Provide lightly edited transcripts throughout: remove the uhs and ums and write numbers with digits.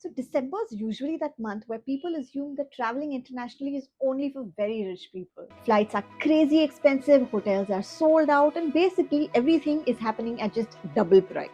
So December is usually that month where people assume that traveling internationally is only for very rich people. Flights are crazy expensive, hotels are sold out, and basically everything is happening at just double price.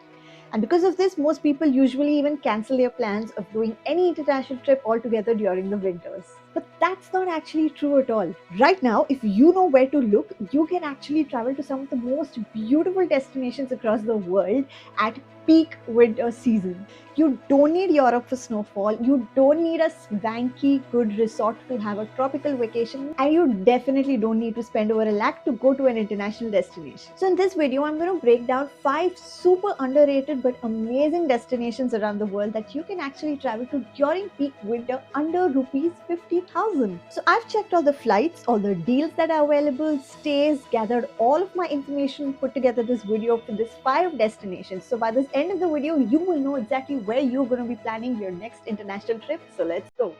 And because of this, most people usually even cancel their plans of doing any international trip altogether during the winters. But that's not actually true at all. Right now, if you know where to look, you can actually travel to some of the most beautiful destinations across the world at peak winter season. You don't need Europe for snowfall, you don't need a swanky good resort to have a tropical vacation, and you definitely don't need to spend over a lakh to go to an international destination. So in this video, I'm going to break down 5 super underrated but amazing destinations around the world that you can actually travel to during peak winter under rupees 50,000. So I've checked all the flights, all the deals that are available, stays, gathered all of my information, put together this video for this 5 destinations. So by this end of the video, you will know exactly where you're going to be planning your next international trip. So let's go.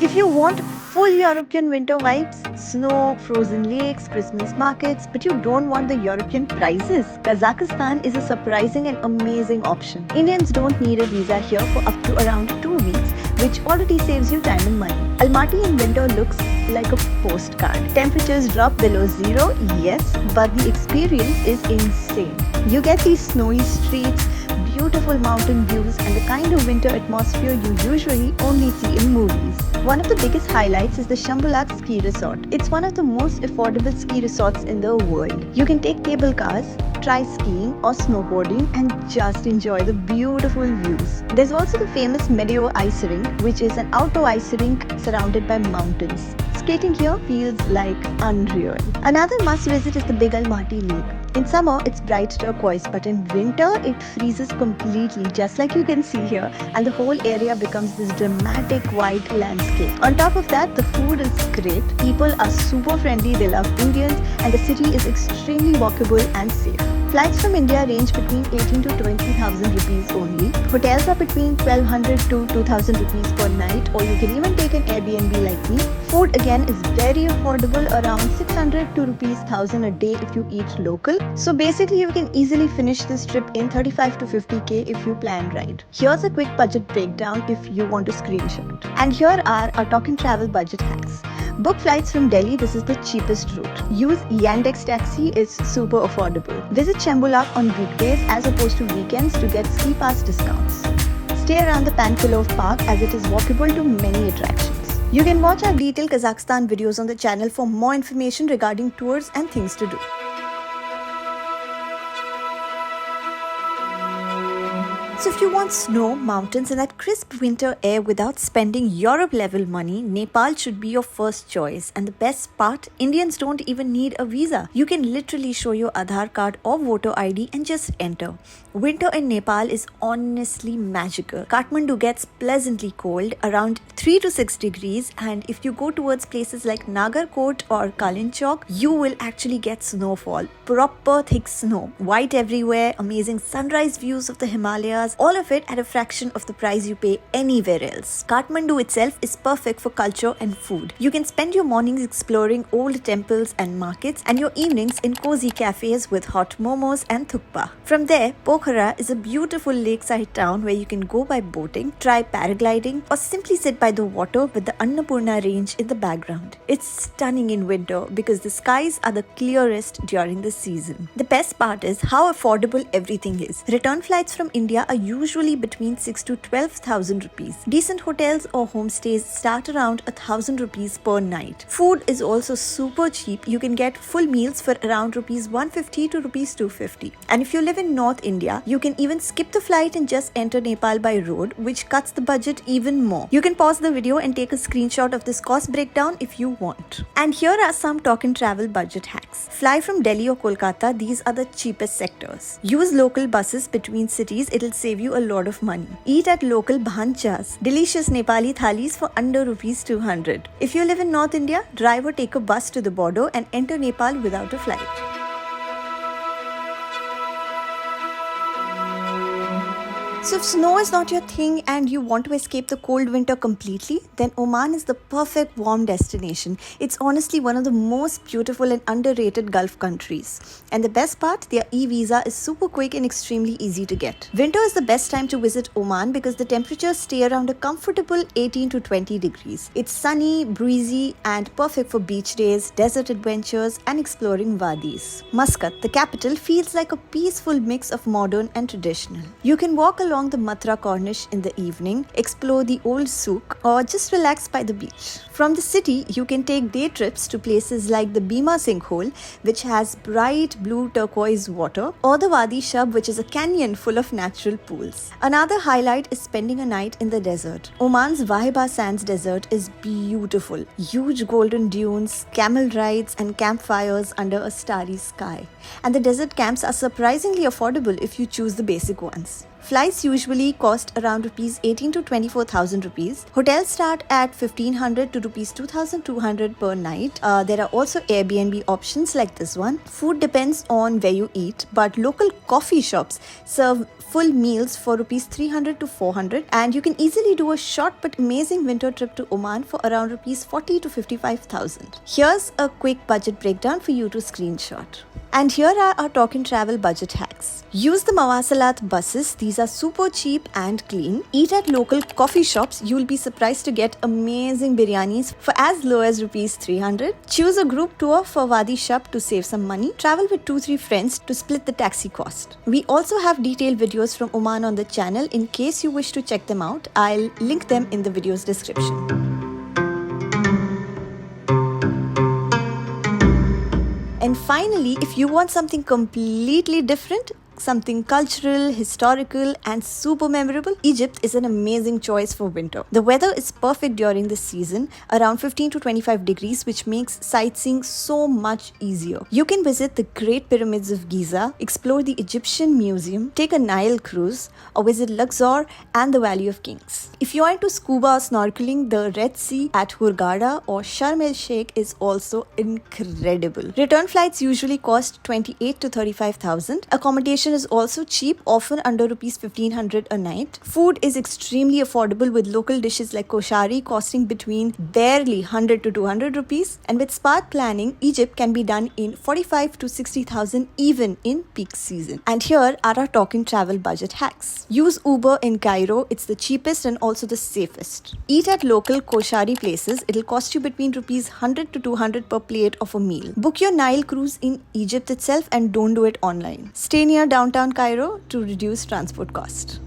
If you want full European winter vibes, snow, frozen lakes, Christmas markets, but you don't want the European prices, Kazakhstan is a surprising and amazing option. Indians don't need a visa here for up to around 2 weeks, which already saves you time and money. Almaty in winter looks like a postcard. Temperatures drop below zero, yes, but the experience is insane. You get these snowy streets, beautiful mountain views, and the kind of winter atmosphere you usually only see in movies. One of the biggest highlights is the Shambulak Ski Resort. It's one of the most affordable ski resorts in the world. You can take cable cars, try skiing or snowboarding, and just enjoy the beautiful views. There's also the famous Meadow Ice Rink, which is an outdoor ice rink surrounded by mountains. Skating here feels like unreal. Another must visit is the Big Almaty Lake. In summer, it's bright turquoise, but in winter, it freezes completely, just like you can see here, and the whole area becomes this dramatic white landscape. On top of that, the food is great, people are super friendly, they love Indians, and the city is extremely walkable and safe. Flights from India range between 18 to 20,000 rupees only. Hotels are between 1200 to 2000 rupees per night, or you can even take an Airbnb like me. Food again is very affordable, around 600 to rupees 1000 a day if you eat local. So basically you can easily finish this trip in 35 to 50k if you plan right. Here's a quick budget breakdown if you want to screenshot. And here are our Talk and Travel budget hacks. Book flights from Delhi, this is the cheapest route. Use Yandex Taxi, it's super affordable. Visit Shambulak on weekdays as opposed to weekends to get ski pass discounts. Stay around the Pankilov Park as it is walkable to many attractions. You can watch our detailed Kazakhstan videos on the channel for more information regarding tours and things to do. So if you want snow, mountains and that crisp winter air without spending Europe level money, Nepal should be your first choice. And the best part, Indians don't even need a visa. You can literally show your Aadhaar card or voter ID and just enter. Winter in Nepal is honestly magical. Kathmandu gets pleasantly cold, around 3 to 6 degrees, and if you go towards places like Nagarkot or Kalinchok, you will actually get snowfall. Proper thick snow, white everywhere, amazing sunrise views of the Himalayas, all of it at a fraction of the price you pay anywhere else. Kathmandu itself is perfect for culture and food. You can spend your mornings exploring old temples and markets and your evenings in cozy cafes with hot momos and thukpa. From there, Pokhara is a beautiful lakeside town where you can go by boating, try paragliding, or simply sit by the water with the Annapurna range in the background. It's stunning in winter because the skies are the clearest during the season. The best part is how affordable everything is. Return flights from India are usually between 6 to 12,000 rupees. Decent hotels or homestays start around 1,000 rupees per night. Food is also super cheap. You can get full meals for around rupees 150 to rupees 250. And if you live in North India, you can even skip the flight and just enter Nepal by road, which cuts the budget even more. You can pause the video and take a screenshot of this cost breakdown if you want. And here are some Talk and Travel budget hacks. Fly from Delhi or Kolkata, these are the cheapest sectors. Use local buses between cities, it'll save you a lot lot of money. Eat at local bhanchas, delicious Nepali thalis for under rupees 200. If you live in North India, drive or take a bus to the border and enter Nepal without a flight. So if snow is not your thing and you want to escape the cold winter completely, then Oman is the perfect warm destination. It's honestly one of the most beautiful and underrated Gulf countries. And the best part, their e-visa is super quick and extremely easy to get. Winter is the best time to visit Oman because the temperatures stay around a comfortable 18 to 20 degrees. It's sunny, breezy, and perfect for beach days, desert adventures, and exploring wadis. Muscat, the capital, feels like a peaceful mix of modern and traditional. You can walk along the Matra Corniche in the evening, explore the old souk, or just relax by the beach. From the city, you can take day trips to places like the Bima Sinkhole, which has bright blue turquoise water, or the Wadi Shab, which is a canyon full of natural pools. Another highlight is spending a night in the desert. Oman's Wahiba Sands desert is beautiful. Huge golden dunes, camel rides, and campfires under a starry sky. And the desert camps are surprisingly affordable if you choose the basic ones. Flights usually cost around rupees 18 to 24,000 rupees. Hotels start at 1500 to rupees 2200 per night. There are also Airbnb options like this one. Food depends on where you eat, but local coffee shops serve full meals for rupees 300 to 400, and you can easily do a short but amazing winter trip to Oman for around rupees 40 to 55,000. Here's a quick budget breakdown for you to screenshot. And here are our Talkin' Travel budget hacks. Use the Mawasalat buses. These are super cheap and clean. Eat at local coffee shops. You'll be surprised to get amazing biryanis for as low as rupees 300. Choose a group tour for Wadi Shab to save some money. Travel with 2-3 friends to split the taxi cost. We also have detailed videos from Oman on the channel in case you wish to check them out. I'll link them in the video's description. And finally, if you want something completely different, something cultural, historical, and super memorable, Egypt is an amazing choice for winter. The weather is perfect during this season, around 15 to 25 degrees, which makes sightseeing so much easier. You can visit the Great Pyramids of Giza, explore the Egyptian Museum, take a Nile cruise, or visit Luxor and the Valley of Kings. If you are into scuba or snorkeling, the Red Sea at Hurghada or Sharm el Sheikh is also incredible. Return flights usually cost 28 to 35,000. Accommodation is also cheap, often under rupees 1500 a night. Food is extremely affordable with local dishes like koshari costing between barely 100 to 200 rupees. And with smart planning, Egypt can be done in 45 to 60,000 even in peak season. And here are our Talkin' Travel budget hacks. Use Uber in Cairo. It's the cheapest and also the safest. Eat at local koshari places. It'll cost you between rupees 100 to 200 per plate of a meal. Book your Nile cruise in Egypt itself and don't do it online. Stay near downtown Cairo to reduce transport cost.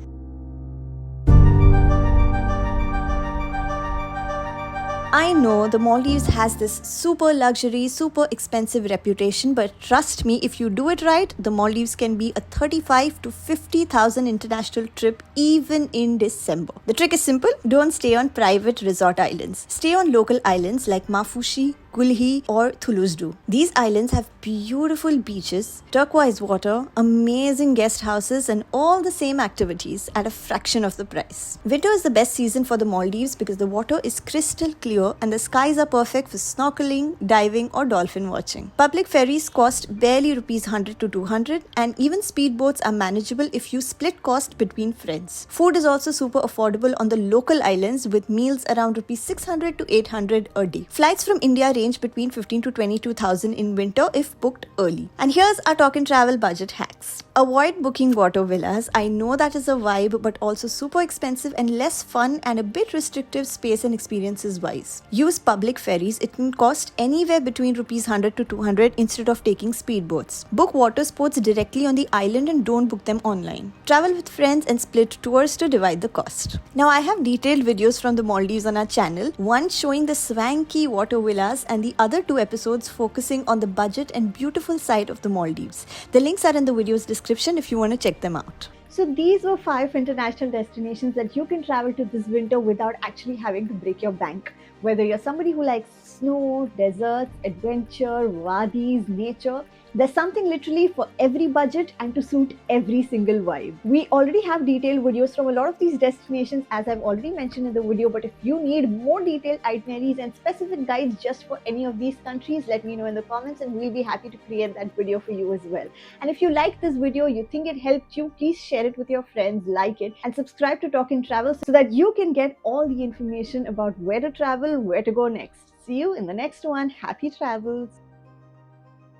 I know the Maldives has this super luxury, super expensive reputation, but trust me, if you do it right, the Maldives can be a 35 to 50,000 international trip even in December. The trick is simple. Don't stay on private resort islands. Stay on local islands like Mafushi, Gulhi, or Thulusdu. These islands have beautiful beaches, turquoise water, amazing guest houses, and all the same activities at a fraction of the price. Winter is the best season for the Maldives because the water is crystal clear and the skies are perfect for snorkeling, diving, or dolphin watching. Public ferries cost barely rupees 100 to 200, and even speedboats are manageable if you split cost between friends. Food is also super affordable on the local islands with meals around rupees 600 to 800 a day. Flights from India range between 15 to 22,000 in winter if booked early. And here's our Talkin' Travel budget hacks. Avoid booking water villas. I know that is a vibe, but also super expensive and less fun and a bit restrictive space and experiences wise. Use public ferries. It can cost anywhere between rupees 100 to 200 instead of taking speedboats. Book water sports directly on the island and don't book them online. Travel with friends and split tours to divide the cost. Now I have detailed videos from the Maldives on our channel, one showing the swanky water villas and the other 2 episodes focusing on the budget and beautiful side of the Maldives. The links are in the video's description if you want to check them out. So these were 5 international destinations that you can travel to this winter without actually having to break your bank. Whether you're somebody who likes snow, deserts, adventure, wadis, nature, There's something literally for every budget and to suit every single vibe. We already have detailed videos from a lot of these destinations, as I've already mentioned in the video, but if you need more detailed itineraries and specific guides just for any of these countries, let me know in the comments and we'll be happy to create that video for you as well. And if you like this video, you think it helped you, please share it with your friends, like it, and subscribe to Talk Travel so that you can get all the information about where to travel, where to go next. See you in the next one. Happy travels!